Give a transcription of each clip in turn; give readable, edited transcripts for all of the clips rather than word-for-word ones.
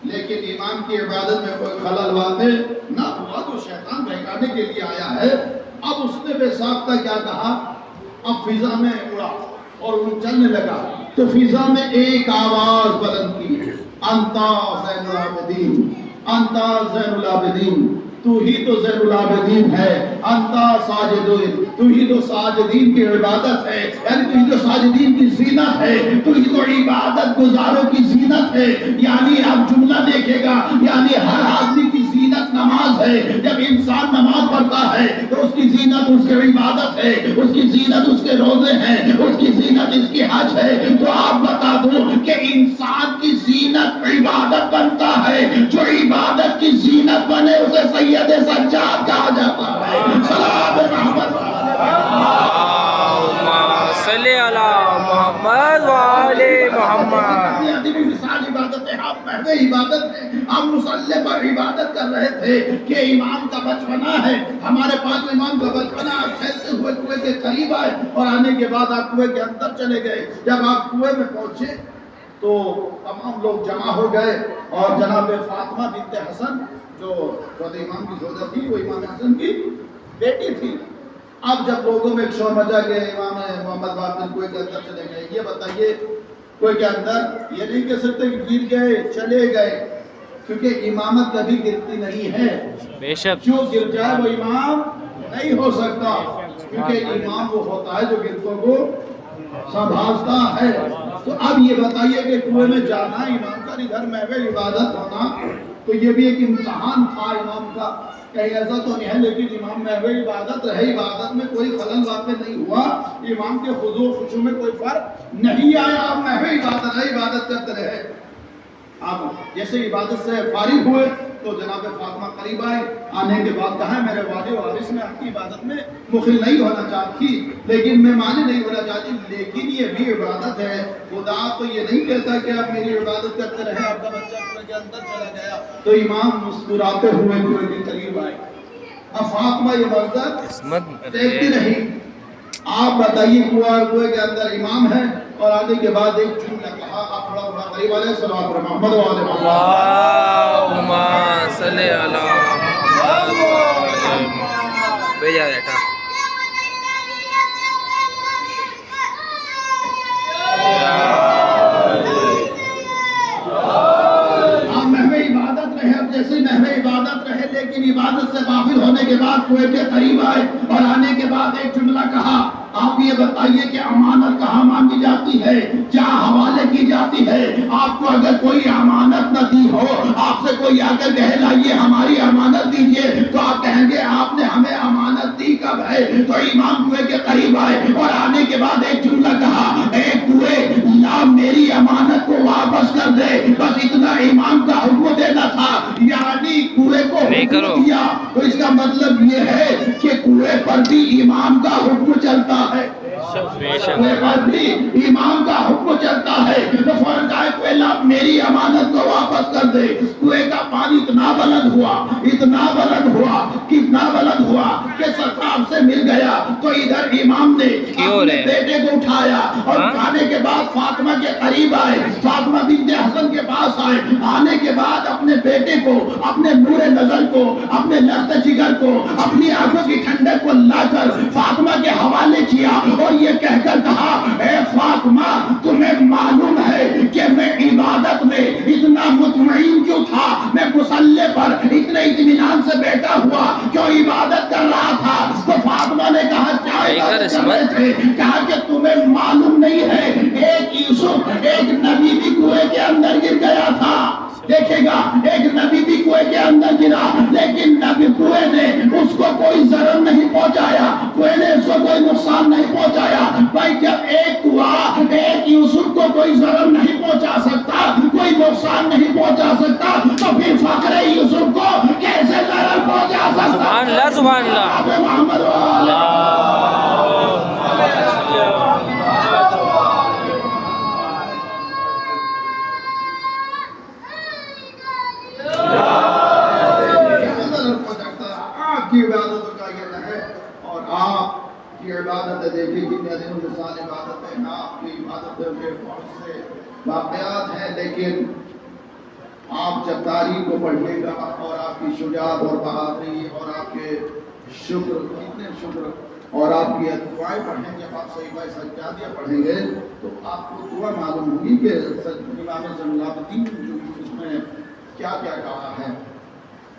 لیکن امام کی عبادت میں کوئی خلل واقع نہ ہوا تو شیطان بہکانے کے لیے آیا ہے۔ اب اس نے بے ساختہ کیا کہا، اب فضا میں اڑا اور وہ چلنے لگا تو فضا میں ایک آواز بلند کی، انتا زین العابدین، انتا زین العابدین، تو ہی تو زین العابدین ہے، انتا ساجدین، تو ہی تو ساجدین کی عبادت ہے، یعنی تو ہی تو ساجدین کی زینت ہے، تو ہی تو عبادت گزاروں کی زینت ہے۔ یعنی اب جملہ دیکھے گا، یعنی ہر آدمی کی زینت نماز ہے۔ جب انسان نماز پڑھتا ہے تو اس کی زینت اس کی عبادت ہے، اس کی زینت اس کے روزے ہیں، اس کی زینت اس کی حج ہے۔ تو آپ بتا دوں کہ انسان کی زینت عبادت بنتا ہے، جو عبادت کی زینت بنے اسے سید سجاد کہا جاتا ہے۔ صلوات محمد صلی علی محمد وآل محمد۔ مثال عبادت ہے، آپ پہلے عبادت ہے، آپ مصلی پر عبادت کر رہے تھے کہ امام کا بچپنا ہے۔ ہمارے پاس امام کا بچپنا، آپ کھیلتے ہوئے کنویں کے قریب آئے اور آنے کے بعد آپ کنویں کے اندر چلے گئے۔ جب آپ کنویں میں پہنچے تو تمام لوگ جمع ہو گئے اور جناب فاطمہ بنت حسن جو امام کی زوجہ تھی، وہ امام حسن کی بیٹی تھی۔ اب جب لوگوں میں ایک شور مچا کہ امام محمد باقر کنویں کے اندر چلے گئے، یہ بتائیے کوئی کے اندر یہ نہیں کہہ سکتے کہ گر گئے چلے گئے، کیونکہ امامت کبھی گرتی نہیں ہے۔ بے شک جو گر جائے وہ امام نہیں ہو سکتا، کیونکہ امام وہ ہوتا ہے جو گرتوں کو سنبھالتا ہے۔ تو اب یہ بتائیے کہ کنویں میں جانا امام کا، ادھر محو عبادت ہونا، تو یہ بھی ایک امتحان تھا امام کا۔ کہیں ایسا تو نہیں ہے، لیکن امام محو عبادت رہے، عبادت میں کوئی خلل واقع نہیں ہوا، امام کے خضوع و خشوع میں کوئی فرق نہیں آیا، آپ محو عبادت رہے، عبادت کرتے رہے۔ اب جیسے عبادت سے فارغ ہوئے تو جناب فاطمہ قریب آئے، آنے کے بعد کہا میرے والد و وارث میں آپ کی عبادت میں مخل نہیں ہونا چاہتی، لیکن میں مانے نہیں ہونا چاہتی، لیکن یہ بھی عبادت ہے۔ خدا تو یہ نہیں کہتا کہ آپ میری عبادت کرتے رہے، آپ کا بچہ کنویں کے اندر چلا گیا۔ تو امام مسکراتے ہوئے کنویں کے قریب آئے۔ اب فاطمہ یہ منظر دیکھتی رہی۔ آپ بتائیے کنویں کے اندر امام ہے اور آنے کے بعد ایک جملہ کہا، آپ تھوڑا تھوڑا قریب آلے، صلوات محمد وآل محمد، اللہم صلی علی محمد وآل محمد۔ بھیجا بیٹا آپ محو عبادت رہے، اب جیسے محو عبادت رہے، لیکن عبادت سے غافل ہونے کے بعد کنویں کے قریب آئے اور آنے کے بعد ایک جملہ کہا۔ آپ یہ بتائیے کہ امانت کہاں مانگی جاتی ہے، کیا حوالے کی جاتی ہے؟ آپ کو اگر کوئی امانت نہ دی ہو، آپ سے کوئی آ کر کہے لائیے ہماری امانت دیجئے، تو آپ کہیں گے آپ نے ہمیں امانت دی کب ہے؟ تو امام کنویں کے قریب آئے اور آنے کے بعد ایک جملہ کہا، اے کنویں لا میری امانت کو واپس کر دے، بس اتنا امام کا حکم دینا تھا، یعنی کنویں کو حکم دیا۔ تو اس کا مطلب یہ ہے کہ کنویں پر بھی امام کا حکم چلتا ہے، کنویں پر بھی امام کا حکم چلتا ہے۔ تو فوراً کہا کنویں لا میری امانت کو واپس کر دے۔ کنویں کا پانی اتنا بلند ہوا، اتنا بلند ہوا، کتنا بلند ہوا کہ سرکار سے مل گیا۔ تو ادھر امام نے اپنے بیٹے کو اٹھایا اور کھانے کے بعد فاطمہ کے قریب آئے، فاطمہ بنت حسن کے پاس آئے، آنے کے بعد اپنے بیٹے کو، اپنے نور نظر کو، اپنے لخت جگر کو، اپنی آنکھوں کی ٹھنڈک کو لا کر فاطمہ کے حوالے کیا اور یہ کہہ کر کہا، اے فاطمہ تمہیں معلوم ہے کہ میں عبادت میں اتنا مطمئن کیوں تھا، میں مصلی پر اتنے اطمینان سے بیٹھا ہوا کیوں عبادت کر رہا تھا؟ تو فاطمہ نے کہا کیا عبادت کر رہے تھے؟ کہا کہ تمہیں معلوم نہیں ہے ایک یوسف ایک نبی بھی کنویں کے اندر گر گیا تھا۔ دیکھے گا ایک نبی بھی کنویں کے اندر گرا، لیکن نبی کنویں نے اس کو کوئی ضرر نہیں پہنچایا، کنویں نے اس کو کوئی نقصان نہیں پہنچایا۔ بھائی جب ایک کنواں ایک یوسف کو کوئی ضرر نہیں پہنچا سکتا، کوئی نقصان نہیں پہنچا سکتا، تو پھر فقر یوسف کو کیسے ضرر پہنچا سکتا؟ سبحان اللہ سبحان اللہ۔ محمد کی عبادتوں کا یہ ہے، اور آپ کی عبادت دیکھیں کتنے دن مثال عبادت ہے، آپ کی عبادتوں کے بہت سے واقعات ہیں، لیکن آپ جب تاریخ کو پڑھیے گا اور آپ کی شجاعت اور بہادری اور آپ کے شکر، کتنے شکر، اور آپ کی دعائیں پڑھیں، جب آپ صحیفہ سجادیہ پڑھیں گے تو آپ کو دعا معلوم ہوگی کہ امام جلال الدین جو اس میں کیا کیا کہا ہے.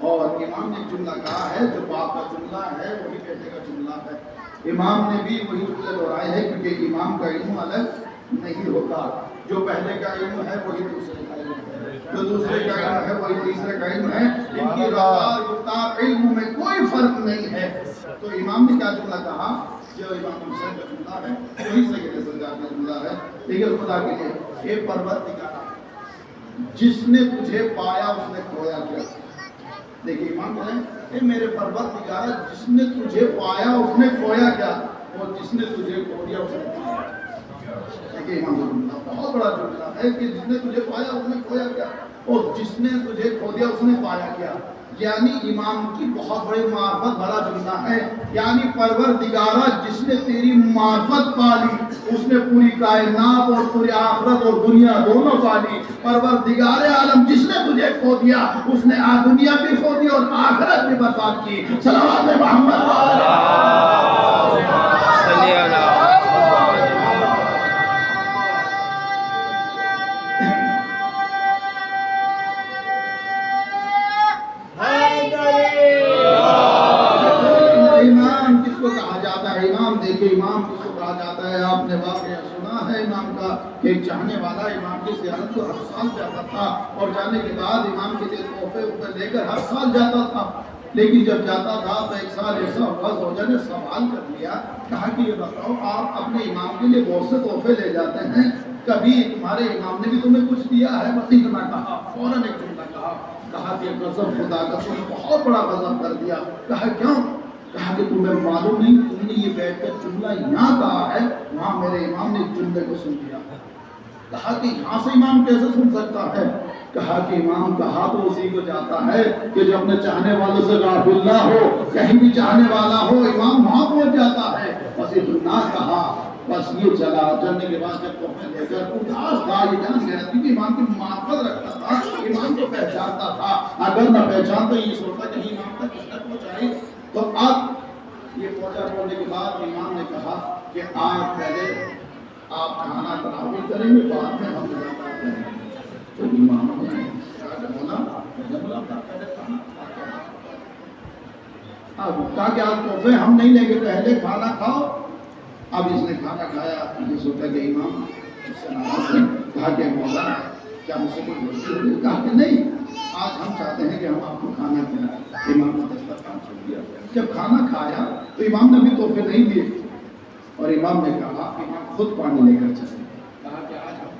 اور امام نے جملہ کہا ہے جو باپ کا جملہ ہے وہی بیٹے کا جملہ ہے. امام نے بھی وہی جملے دہرائے ہیں کیونکہ امام کا علم الگ نہیں ہوتا. جو پہلے کا علم ہے وہی دوسرے کا علم ہے، جو دوسرے کا علم ہے وہی تیسرے کا علم ہے. ان کی رفتار گفتار علم میں کوئی فرق نہیں ہے. تو امام نے کیا جملہ کہا؟ جو امام حسین کا جملہ ہے وہی سید سجاد کا جملہ ہے. لیکن خدا کے لیے اے پروردگارا، جس نے تجھے پایا اس نے کھویا کیا. دیکھیے امام کہتے ہیں اے میرے پروردگارا، جس نے تجھے پایا اس نے کھویا کیا، اور جس نے تجھے کھو دیا اس نے پایا. دیکھیے امام کا جملہ بہت بڑا جملہ ہے کہ جس نے تجھے پایا اس نے کھویا کیا، اور جس نے تجھے کھو دیا اس نے پایا کیا. یعنی امام کی بہت بڑی معرفت بڑا جملہ ہے. یعنی پروردگارا، جس نے تیری معرفت پالی اس نے پوری کائنات اور پوری آخرت اور دنیا دونوں پالی. پروردگار عالم، جس نے تجھے کھو دیا اس نے دنیا بھی کھو دی اور آخرت بھی برباد کی. صلوات محمد صلی اللہ. امام کس کو کہا جاتا ہے؟ امام دیکھیں امام کس کو کہا جاتا ہے. آپ نے واقعہ سنا ہے امام کا کہ ایک چاہنے والا امام کی زیارت کو ہر سال جاتا تھا، اور جانے کے بعد امام کے لیے تحفے لے کر ہر سال جاتا تھا. لیکن جب جاتا تھا تو ایک سال ایسا ہوا، زوجہ نے سوال کر لیا، کہا کہ یہ بتاؤ آپ اپنے امام کے لیے بہت سے تحفے لے جاتے ہیں، کبھی تمہارے امام نے بھی تمہیں کچھ دیا ہے؟ بس اتنا کہا. فوراً ایک جملہ کہا کہ غضب خدا کا، تم نے بہت بڑا غضب کر دیا. کہا کیوں؟ کہا کہ تمہیں معلوم نہیں، تم نے یہ بیٹھ کر جملہ یہاں کہا ہے، وہاں میرے امام نے جملے کو سن لیا. کہا کہ یہاں سے امام کیسے سن سکتا ہے؟ کہا کہ امام کہا تو اسی کو جاتا ہے کہ جو اپنے چاہنے والوں سے غافل نہ ہو، کہیں بھی چاہنے والا ہو امام وہاں پہنچ جاتا ہے. بس اتنا کہا، بس یہ چلا. جانے کے بعد جب تحفے لے کر اداس تھا، یہ جان گیا کیونکہ امام کی معرفت رکھتا تھا، امام کو پہچانتا تھا. اگر نہ پہچانتا یہ سوچتا کہ امام تک کس تک پہنچائی. تو اب یہ پہنچا بولنے کے بعد امام نے کہا کہ آج پہلے آپ کھانا تراویح کریں گے، بعد میں ہم ملاقات کریں گے. تو امام نے اب کہا کہ آپ تحفے ہم نہیں لیں گے، پہلے کھانا کھاؤ. اب اس نے کھانا کھایا، یہ سوچا کہ امام اس سے ناراض ہے. کہا کہ مولا کیا مجھ سے کوئی غلطی ہو گئی؟ کہا کہ نہیں، آج ہم چاہتے ہیں کہ ہم آپ کو کھانا کھلائیں. امام نے دسترخوان چھوڑ دیا. جب کھانا کھایا تو امام نے بھی تحفے نہیں دیے، اور امام نے کہا امام خود پانی لے کر چلے. کہا کہ آج ہم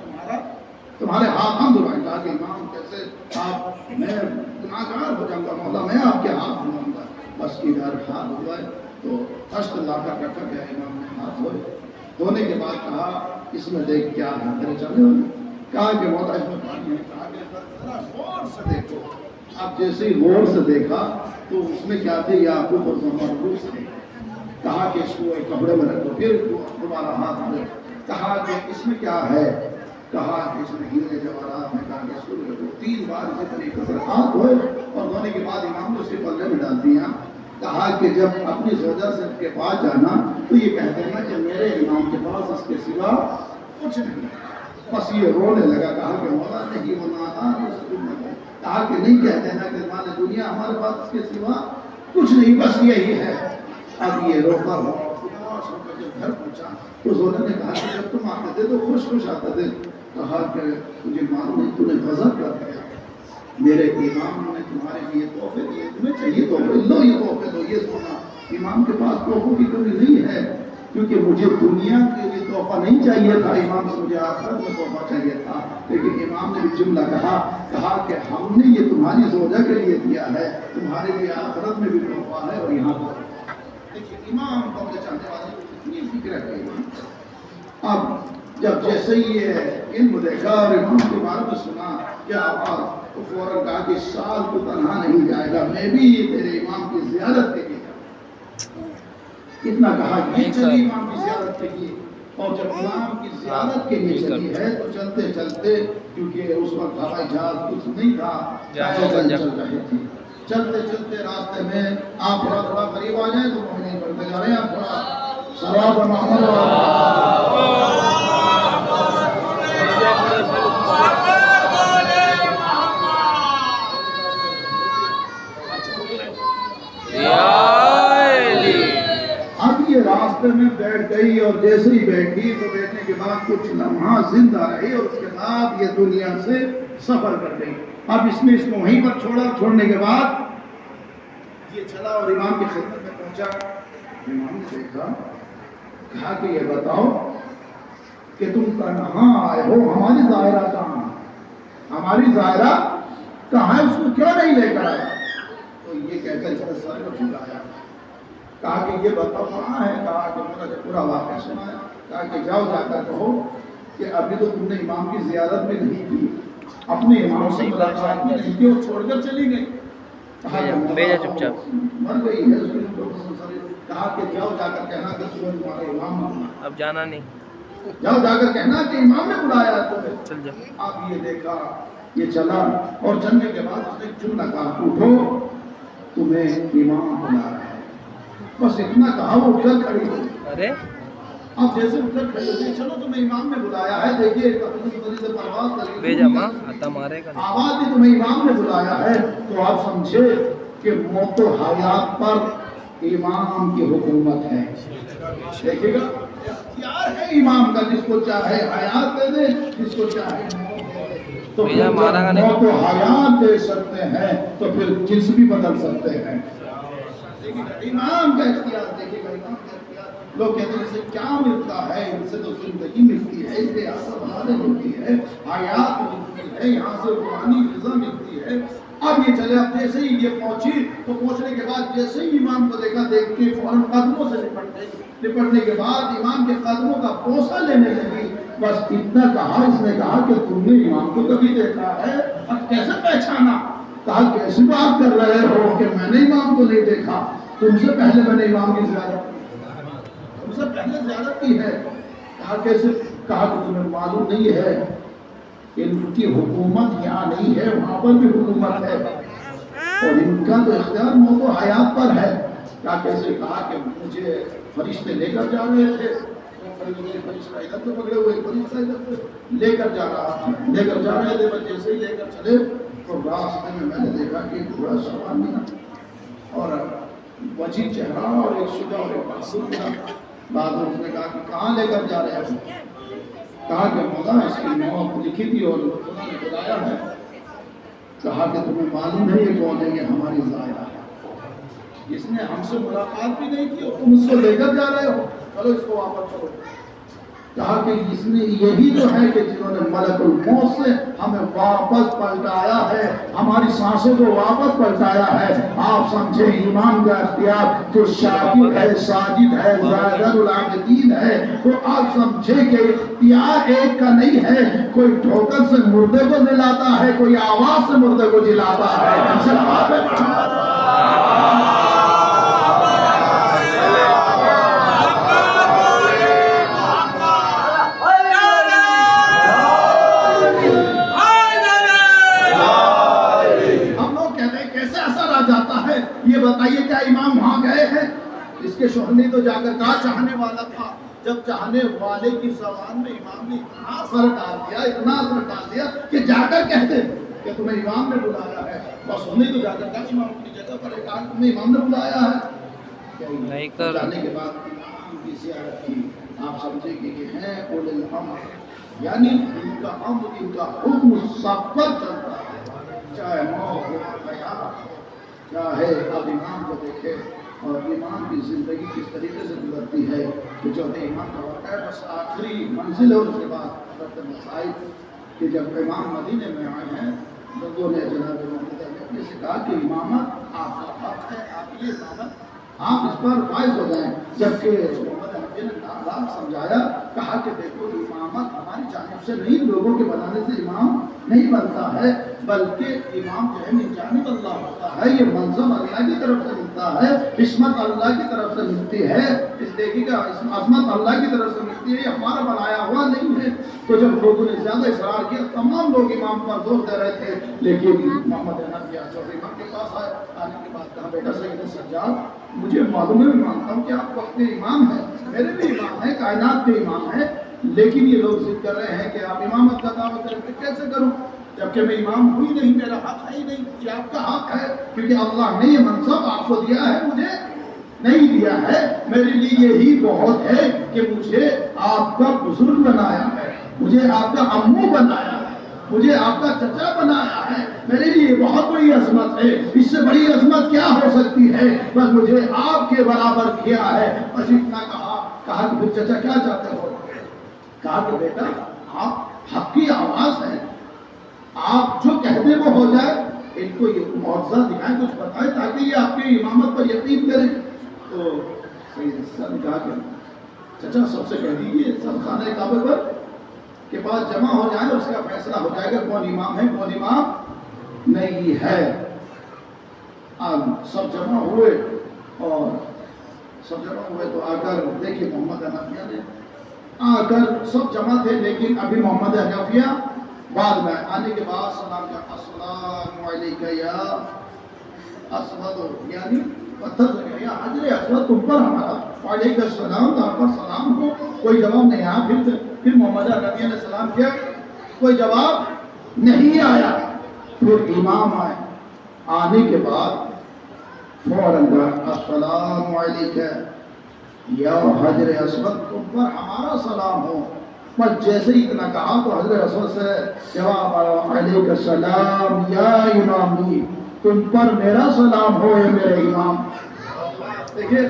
تمہارے ہاتھ ہم دھلائیں. کہا کہ امام کیسے؟ آپ میں گناہ گار ہو جاؤں گا مولا، میں آپ کے ہاتھ دھلاؤں گا. بس ادھر ہاتھ دھلائے تو خشت لا کر رکھا گیا. امام نے ہاتھ دھوئے. دھونے کے بعد کہا اس میں دیکھ کیا ہے میرے چلے والے. کہا کہ مولا اس میں پانی ہے. کہا کہ ذرا غور سے دیکھو. اب جیسے ہی غور سے دیکھا تو اس میں کیا تھے؟ یاقوت اور زمرد تھے. کہا کہ اس کو ایک کپڑے میں رکھو. پھر دوبارہ ہاتھ دھوئے. کہا کہ اس میں کیا ہے؟ کہا کہ اس میں ہیرے جواہرات ہیں. کہا کہ اس کو رکھو. 3 بار اسی طریقے سے ہاتھ دھوئے، اور دھونے کے بعد امام نے اس کے پلے میں ڈال دیا. کہا کہ جب اپنی زوجہ سے کے پاس جانا تو یہ کہہ دینا کہ میرے امام کے پاس اس کے سوا کچھ نہیں. بس یہ رونے لگا. کہا کہ مولا نہیں ہونا تھا. کہا کہ نہیں کہہ دینا کہ مال دنیا ہمارے پاس اس کے سوا کچھ نہیں، بس یہی ہے. اب یہ روتا ہوا جب گھر پہنچا تو زوجہ نے کہا کہ جب تم آتے تھے تو خوش خوش آتے تھے. کہا کہ مجھے معلوم نہیں تو نے غضب کر دیا. میرے امام نے تمہارے لیے تحفے دیے، تمہیں چاہیے تحفے لو، یہ تحفے دو. یہ سونا امام کے پاس تحفوں کی کمی نہیں ہے، کیونکہ مجھے دنیا کے لیے تحفہ نہیں چاہیے تھا، امام سے مجھے آخرت میں تحفہ چاہیے تھا. لیکن امام نے بھی جملہ کہا کہ ہم نے یہ تمہاری زوجہ کے لیے دیا ہے، تمہارے لیے آخرت میں بھی تحفہ ہے. اور یہاں پر دیکھیے امام کو اپنے چاہنے والے اتنی فکر ہے. اب جب جیسے ہی یہ علم دیکھا اور امام کے بارے میں سنا کیا آواز، تو فوراً کہا کہ سال کو تنہا نہیں جائے گا، میں بھی تیرے امام کی زیارت کے لیے. اتنا کہا کہ چلیے امام کی زیارت کے لیے. اور جب امام کی زیارت کے لیے چلی ہے تو چلتے چلتے، کیونکہ اس وقت ہوائی جہاز کچھ نہیں تھا، پیدل چل رہے تھے، چلتے چلتے راستے میں آپ تھوڑا قریب آ جائیں تو مومنین پڑھتے جا رہے ہیں، آپ تھوڑا صلوات محمد اب یہ راستے میں بیٹھ گئی، اور جیسے ہی بیٹھی تو بیٹھنے کے بعد کچھ لمحات زندہ رہی، اور اس کے بعد یہ دنیا سے سفر کر گئی۔ اب اس نے اس کو وہیں پر چھوڑا، چھوڑنے کے بعد یہ چلا اور امام کی خدمت میں پہنچا۔ امام نے دیکھا، کہا کہ یہ بتاؤ کہ تم کہاں آئے ہو، ہماری ظاہرہ کہاں، ہماری ظاہرہ کہاں ہے، اس کو کیوں نہیں لے کر آیا؟ تو یہ کہہ کر اس نے سر کو جھکایا، کہا کہ یہ بتاؤ کہاں ہے، کہا کہ مجھے پورا واقعہ سنایا، کہا کہ جاؤ جا کر کہو کہ ابھی تو تم نے امام کی زیارت بھی نہیں کی، اپنے امام سے ملاقات بھی نہیں کی، اور چھوڑ کر چلی گئی۔ مر گئی ہے، اس کی کہا کہ جاؤ جا کر کہنا کہ تمہیں تمہارے امام، اب جانا نہیں، جاؤ جا کر کہنا کہ امام نے بلایا ہے تمہیں۔ چل جا۔ اب یہ دیکھا، یہ چلا، اور چلنے کے بعد اس نے ایک جملہ کہا، اٹھو تمہیں امام بلا رہا ہے، بس اتنا کہا، وہ اٹھ کر کھڑی ہوئی۔ ارے اب جیسے اٹھ کر کھڑی ہوئی، چلو تمہیں امام نے بلایا ہے، دیکھیے پرواز کر بھیجا ماں آتا مارے گا، آواز بھی تمہیں امام نے بلایا ہے، تو آپ سمجھے کہ موت و حیات پر امام کی حکومت ہے۔ دیکھیے گا، اختیار ہے امام کا، جس کو چاہے حیات دے دے، جس کو چاہے موت دے دے۔ تو پھر جب موت و حیات دے سکتے ہیں تو پھر جس بھی بدل سکتے ہیں۔ امام کا اختیار، دیکھیے گا امام کا اختیار۔ لوگ کہتے ہیں اسے کیا ملتا ہے، ان سے تو زندگی ملتی ہے، اس سے آسر بنانے ملتی ہے، حیات ملتی ہے، یہاں سے روحانی غذا ملتی ہے۔ اب یہ چلے، اب جیسے ہی یہ پہنچی تو پہنچنے کے بعد جیسے ہی امام کو دیکھا، دیکھ کے فوراً قدموں سے لپٹ گئی، لپٹنے کے بعد امام کے قدموں کا بوسہ لینے لگی۔ بس اتنا کہا، اس نے کہا کہ تم نے امام کو کبھی دیکھا ہے، اب کیسے پہچانا؟ کہا کیسی بات کر رہے ہو کہ میں نے امام کو نہیں دیکھا، تم سے پہلے میں نے امام کی زیارت کی، تم سے پہلے زیارت کی ہے۔ کہا کیسے؟ کہا کہ تمہیں معلوم نہیں ہے ان کی حکومت یہاں نہیں ہے، وہاں پر بھی حکومت ہے، اور ان کا تو اختیار موت و حیات پر ہے۔ کیا کیسے؟ کہا کہ مجھے فرشتے لے کر جا رہے تھے، فرشتہ ادھر سے پکڑے ہوئے، فرشتہ ادھر سے لے کر جا رہے تھے، بس جیسے ہی لے کر چلے تو راستے میں نے دیکھا کہ ایک بڑا سوار ملا، اور وجیح چہرہ، اور ایک شجاع اور ایک بہادر ملا۔ بعد میں اس نے کہا کہ کہاں لے کر جا رہے ہیں؟ کہا کہ مولا اس کی موت لکھی تھی اور انہوں نے بلایا ہے۔ کہا کہ تمہیں معلوم ہے یہ کون ہے؟ یہ ہماری ظاہرہ ہے، اس نے ہم سے ملاقات بھی نہیں کی اور تم اس کو لے کر جا رہے ہو، چلو اس کو واپس کرو۔ کہا کہ اس نے یہی تو ہے کہ جنہوں نے ملک الموت سے ہمیں واپس پلٹایا ہے، ہماری سانسوں کو واپس پلٹایا ہے۔ آپ سمجھے ایمان کا اختیار جو شاکر ہے، ساجد ہے، زاہد العابدین ہے، تو آپ سمجھے کہ اختیار ایک کا نہیں ہے، کوئی ٹھوکر سے مردے کو جلاتا ہے، کوئی آواز سے مردے کو جلاتا ہے۔ یہ بتائیے کیا امام وہاں گئے ہیں؟ اس کے شوہر نے تو جا کر کہا، چاہنے والا تھا، جب چاہنے والے کی زبان میں امام نے اتنا اثر ڈال دیا، اتنا اثر ڈال دیا کہ جا کر کہتے کہ تمہیں امام نے بلایا ہے، بس انہیں تو جا کر کہا امام کی جگہ پر ایک آدمی تمہیں امام نے بلایا ہے۔ جانے کے بعد امام کی زیارت کی، آپ سمجھے کہ یہ ہیں اولو الامر، یعنی ان کا امر، ان کا حکم سب پر چلتا ہے، چاہے موت ہو حیات، چاہے اب امام کو دیکھے اور امام کی زندگی کس طریقے سے گزرتی ہے کہ جو امام کا واقعہ ہے بس آخری منزل ہے۔ اس کے بعد حضرت مسائل کہ جب امام مدینے میں آئے ہیں، لوگوں نے جناب محمد علی سے کہا کہ امامت آپ کا حق ہے، آپ یہ امامت آپ اس پر فائز ہو جائیں، جبکہ محمد نبی نے ناراض سمجھایا، کہا کہ دیکھو امامت ہماری جانب سے نہیں، لوگوں کے بنانے سے امام نہیں بنتا ہے، بلکہ امام جو ہے من جانب اللہ ہوتا ہے، یہ منصب اللہ کی طرف سے ملتا ہے، عصمت اللہ کی طرف سے ملتی ہے، اس دیکھیے کہ عصمت اللہ کی طرف سے ملتی ہے، یہ ہمارا بنایا ہوا نہیں ہے۔ تو جب لوگوں نے زیادہ اصرار کیا، تمام لوگ امام پر زور دے رہے تھے، لیکن محمد حنفیہ چودھری امام کے پاس آئے، آنے کے بعد کہا بیٹا سید سجاد مجھے معلوم ہے، میں مانتا ہوں کہ آپ وقت کے امام ہیں، میرے بھی امام ہیں، کائنات کے امام ہیں، لیکن یہ لوگ ضد کر رہے ہیں کہ آپ امامت کا دعویٰ کریں کہ کیسے کروں، جبکہ میں امام ہوئی نہیں، میرا حق ہے ہی نہیں، یہ آپ کا حق ہے، کیونکہ اللہ نے یہ منصب آپ کو دیا ہے، مجھے نہیں دیا ہے، میرے لیے یہی بہت ہے کہ مجھے آپ کا بزرگ بنایا ہے، مجھے آپ کا عمو بنایا ہے، مجھے آپ کا چچا بنایا ہے، میرے لیے بہت بڑی عظمت ہے، اس سے بڑی عظمت کیا ہو سکتی ہے، بس مجھے آپ کے برابر کیا ہے، بس اتنا کہا کہ پھر چچا کیا چاہتے ہو؟ کہا کہ بیٹا آپ حق کی آواز ہے، آپ جو کہتے وہ ہو جائے، ان کو یہ معجزہ دکھائیں، کچھ بتائیں تاکہ یہ آپ کی امامت پر یقین کریں۔ تو سید حسن نے کہا کہ چچا سب سے کہہ دیجیے سب خانہ کعبہ پر کے بعد جمع ہو جائیں، اس کا فیصلہ ہو جائے گا کون امام ہے کون امام نہیں ہے۔ سب جمع ہوئے اور سب جمع ہوئے تو آ کر دیکھیے محمد حنفیہ نے آ کر سب جمع تھے، لیکن ابھی محمد حنفیہ بعد میں آنے کے بعد سلام کیا، السلام علیکم یا اسود، یعنی پتھر سے کہا یا حجر اسود تم پر ہمارا وعلیکم السلام، آپ پر سلام ہو، کوئی جواب نہیں آیا۔ پھر محمد حنفیہ نے سلام کیا، کوئی جواب نہیں آیا۔ پھر امام آئے، آنے کے بعد فوراً کہا السلام علیکم یا حجر اسود تم پر ہمارا سلام ہو، بس جیسے ہی اتنا کہا تو حضرت اسود سے جواب آیا علیکم السلام یا امامی، تم پر میرا سلام ہو اے میرے امام۔ دیکھیے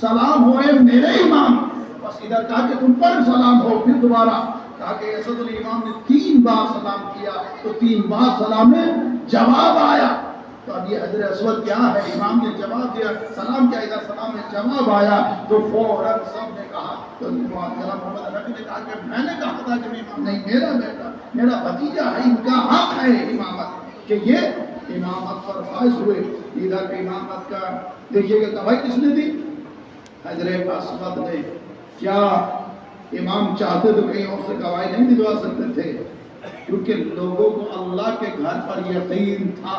سلام ہو اے میرے امام، بس ادھر کہا کہ تم پر سلام ہو، پھر دوبارہ کہا کہ اسد الامام نے 3 بار سلام کیا تو 3 بار سلام میں جواب آیا۔ تو اب یہ حضرت اسود کیا ہے، امام نے جواب دیا، سلام کیا، ادھر سلام میں جواب آیا، تو فوراً سب نے کہا، تو محمد حنفی نے کہا کہ میں نے کہا تھا کہ میں امام نہیں، میرا بیٹا میرا بھتیجا ہے، ان کا حق ہے امامت، کہ یہ امامت پر فائز ہوئے۔ ادھر امامت کا دیکھیے کہ گواہی کس نے دی، حضرت اسود نے۔ کیا امام چاہتے تو کہیں اور سے گواہی نہیں دلوا سکتے تھے، کیونکہ لوگوں کو اللہ کے گھر پر یقین تھا،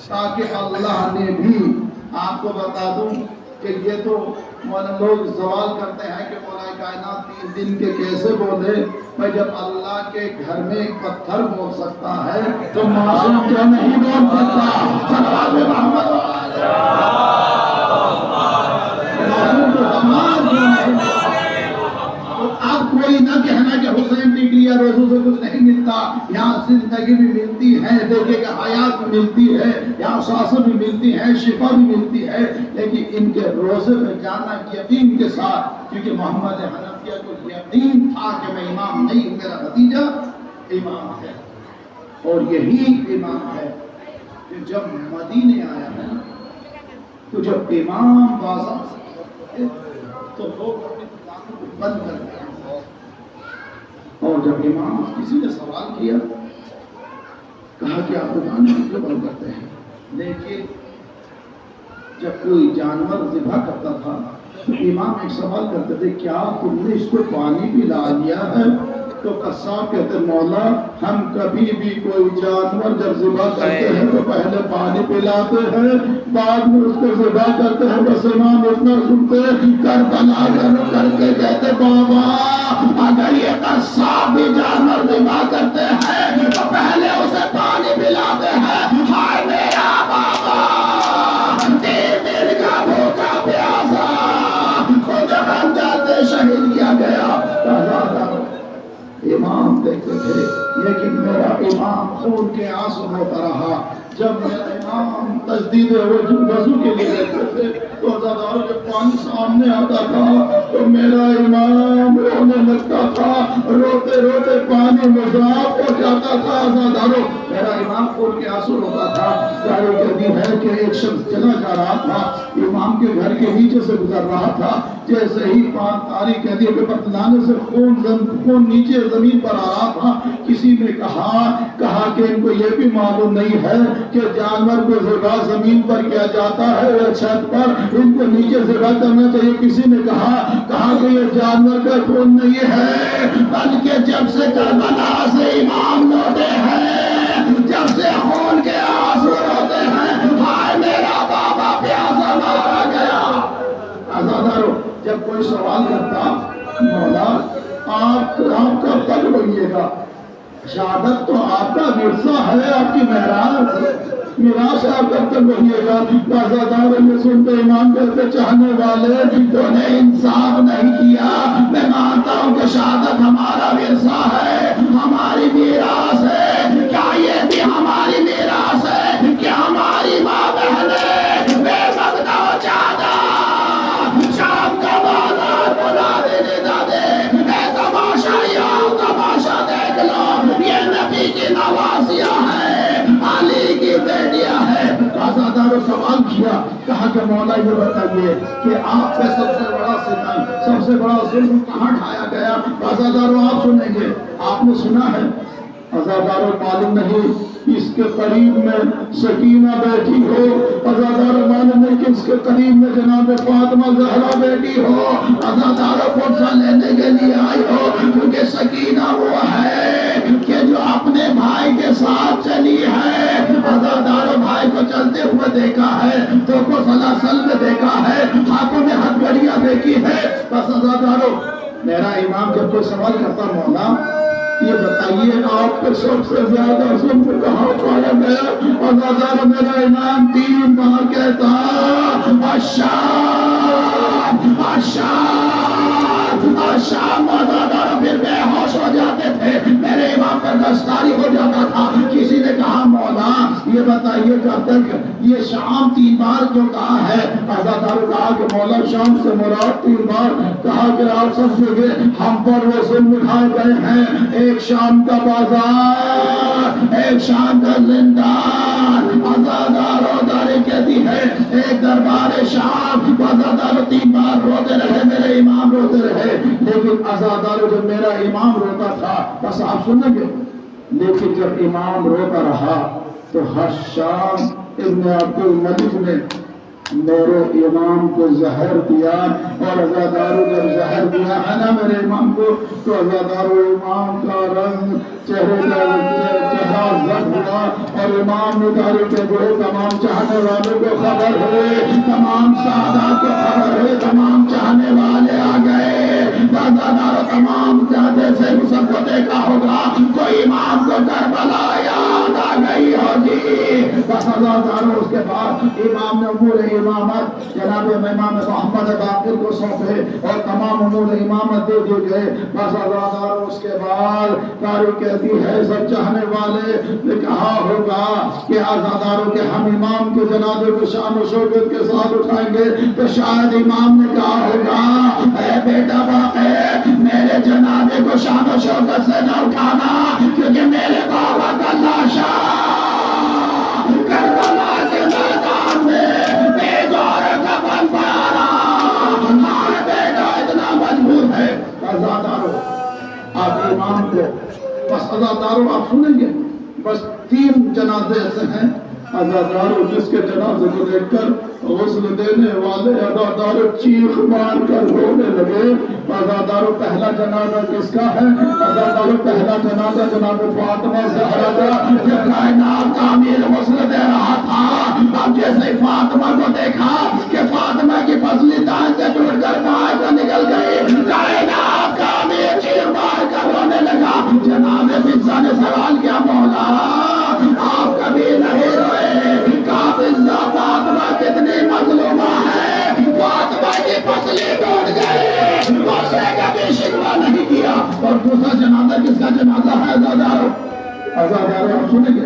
تاکہ اللہ نے بھی آپ کو بتا دوں کہ یہ تو لوگ سوال کرتے ہیں کہ مولا کائنات 3 دن کے کیسے بولے، میں جب اللہ کے گھر میں ایک پتھر بول سکتا ہے تو معصوم کیوں نہیں بول سکتا؟ صلوات محمد معصوم تو تمام کیوں نہیں؟ اب کوئی نہ کہنا کہ حسین نکلیا روزوں سے کچھ نہیں ملتا، یہاں زندگی بھی ملتی ہے، دیکھیں کہ حیات بھی ملتی ہے، یہاں سانسیں بھی ملتی ہیں، شفا بھی ملتی ہے، لیکن ان کے روزے میں جانا یقین کے ساتھ، کیونکہ محمد حنفیہ کو یقین تھا کہ میں امام نہیں، میرا بھتیجا امام ہے، اور یہی امام ہے۔ کہ جب مدینے آیا ہے تو جب امام بازار سے تو لوگ اپنی دکانوں کو بند کر دیا، اور جب امام کسی نے سوال کیا، کہا کہ آپ دکان کیوں بند کرتے ہیں، لیکن جب کوئی جانور ذبح کرتا تھا تو امام ایک سوال کرتے تھے، کیا تم نے اس کو پانی پلا دیا ہے؟ تو قصاب کہتے مولا ہم کبھی بھی کوئی جانور جب ذبح کرتے ہیں تو پہلے پانی پلاتے ہیں، بعد میں اس کو ذبح کرتے ہیں۔ بس امام اتنا سنتے کربلا کر کے کہتے بابا اگر یہ قصاب بھی جانور ذبح کرتے ہیں تو پہلے اسے پانی پلاتے ہیں۔ ہائے میرا بابا 3 دن کا بھوکا پیاسا خود ہم جاتے شہید کیا گیا۔ امام دیکھتے تھے، لیکن میرا امام خون کے آنسو ہوتا رہا۔ جب میرا امام تجدید وضو کے لیے رہتے تھے تو عزاداروں جب پانی سامنے آتا تھا تو میرا امام رونے لگتا تھا، روتے روتے پانی مذاب ہو جاتا تھا۔ عزاداروں میرا امام کھول کے آنسو روتا تھا۔ تاریخ کہتی ہے کہ ایک شخص چلا جا رہا تھا، امام کے گھر کے نیچے سے گزر رہا تھا، جیسے ہی تاریخ کہتی ہے کہ بتلانے سے خون نیچے زمین پر آ رہا تھا۔ کسی نے کہا کہ ان کو یہ بھی معلوم نہیں ہے کہ جانور کو ذبح زمین پر کیا جاتا ہے یا چھت پر، ان کو نیچے ذبح کرنا چاہیے۔ کسی نے کہا کہ یہ جانور کا خون نہیں ہے بلکہ جب سے کربلا سے امام لوٹے ہیں، جب سے خون کے آنسو روتے ہیں، ہائے میرا بابا پیاسا مارا گیا۔ عزادارو جب کوئی سوال کرتا مولا آپ کب تک بنیے گا، شہادت تو آپ کا ورثہ ہے، آپ کی میراث آپ کب تک بنیے گا۔ عزادارو یہ سنتے امام کہتے چاہنے والے تو نے انصاف نہیں کیا، میں مانتا ہوں کہ شہادت ہمارا ورثہ ہے، ہماری میراث ہے، کیا یہ بھی ہماری میراث ہے کہ ہماری ماں بہنیں بے مقدہ و چادہ شام کا بازار بلا دینے دادے، اے تماشا دیکھ لو، یہ نبی کی نوازیاں ہیں، علی کی بیٹیاں ہیں۔ عزادارو سوال کیا، کہا کہ مولا یہ بتائیے کہ آپ سے سب سے بڑا ستم، سب سے بڑا ظلم کہاں ڈھایا گیا؟ عزادارو آپ سنیں گے، آپ نے سنا ہے؟ عزادارو معلوم نہیں اس کے قریب میں سکینہ بیٹھی ہو، عزادارو معلوم نہیں کہ اس کے قریب میں جناب فاطمہ زہرا بیٹھی ہو، عزادارو پرسہ لینے کے لیے آئی ہو، کیونکہ سکینہ وہ ہے کہ جو اپنے بھائی کے ساتھ چلی ہے۔ عزادارو بھائی کو چلتے ہوئے دیکھا ہے، تو کو سلاسل میں دیکھا ہے، ہاتھوں میں ہتھکڑیاں دیکھی ہے۔ بس عزادارو میرا امام جب کوئی سوال کرتا مولا یہ بتائیے آپ کے سب سے زیادہ ظلم کہاں پایا گیا؟ عزادارو میرا امام 3 بار کہتا الشام الشام الشام۔ عزادارو پھر بے ہوش ہو جاتے تھے، میرے امام پر دستاری ہو جاتا تھا۔ کسی نے کہا مولا یہ بتائیے کب تک یہ شام 3 بار کیوں کہا ہے؟ عزادارو کہا کہ مولا شام سے مراد 3 بار کہا کہ آپ سب سے ہم پر وہ ظلم اٹھائے گئے ہیں، ایک شام کا بازار، ایک شام کا زندان۔ عزادارو داری کہتی ہے ایک دربار شام، عزادارو 3 بار روتے رہے، میرے امام روتے رہے، لیکن عزادارو جب میرا امام روتا تھا بس آپ سنیں گے، لیکن جب امام روتا رہا تو حشام ابن عبد الملک نے میرے امام کو زہر دیا، اور عزادارو جب زہر دیا ہے نا میرے امام کو تو عزادارو امام کا رنگ چہرہ زرد ہوا، اور امام نے تاریخ کے بڑے تمام چاہنے والوں کو خبر ہوئے، تمام سادات کو خبر ہوئے، تمام چاہنے والے آ گئے۔ عزادارو تمام جیسے سب کو دیکھا ہوگا کوئی امام کو کربلا یاد آ گئی ہوگی۔ بس عزادارو اس کے بعد امام نے امور امامت جناب امام محمد باقر کو سونپے اور تمام امور امامت دے دیے گئے۔ بس عزادارو اس کے بعد تاریخ کہتی ہے سب چاہنے والے نے کہا ہوگا کہ عزادارو کہ ہم امام کے جنازے کو شان و شوکت کے ساتھ اٹھائیں گے، تو شاید امام نے کہا ہوگا اے بیٹا باقر میرے جنازے کو شان و شوکت سے نہ اٹھانا، کیونکہ میرے بابا کا لاشا کربلا کے میدان میں عزادارو آپ امام کو بس عزادارو آپ سنیں گے، بس 3 جنازے ایسے ہیں عزادارو جس کے جنازے کو دیکھ کر غسل دینے والے عزادارو چیخ مار کر رونے لگے۔ عزادارو پہلا جنازہ کس کا ہے؟ عزادارو پہلا جنازہ جناب فاطمہ زہرا کا، جب کائنات کا امیر غسل دے رہا تھا، اب جیسے فاطمہ کو دیکھا کہ فاطمہ کی پسلی دان سے ٹوٹ کر باہر سے نکل گئی، کائنات کا امیر چیخ مار کر رونے لگا۔ جناب فضہ نے سوال کیا مولا آپ کبھی نہیں روئے؟ کہا فضہ فاطمہ کتنی مظلومہ ہے، فاطمہ کی پسلی ٹوٹ گئی، اس نے کبھی شکوہ نہیں کیا۔ اور دوسرا جنازہ کس کا جنازہ ہے عزادارو؟ عزادارو آپ سنیں گے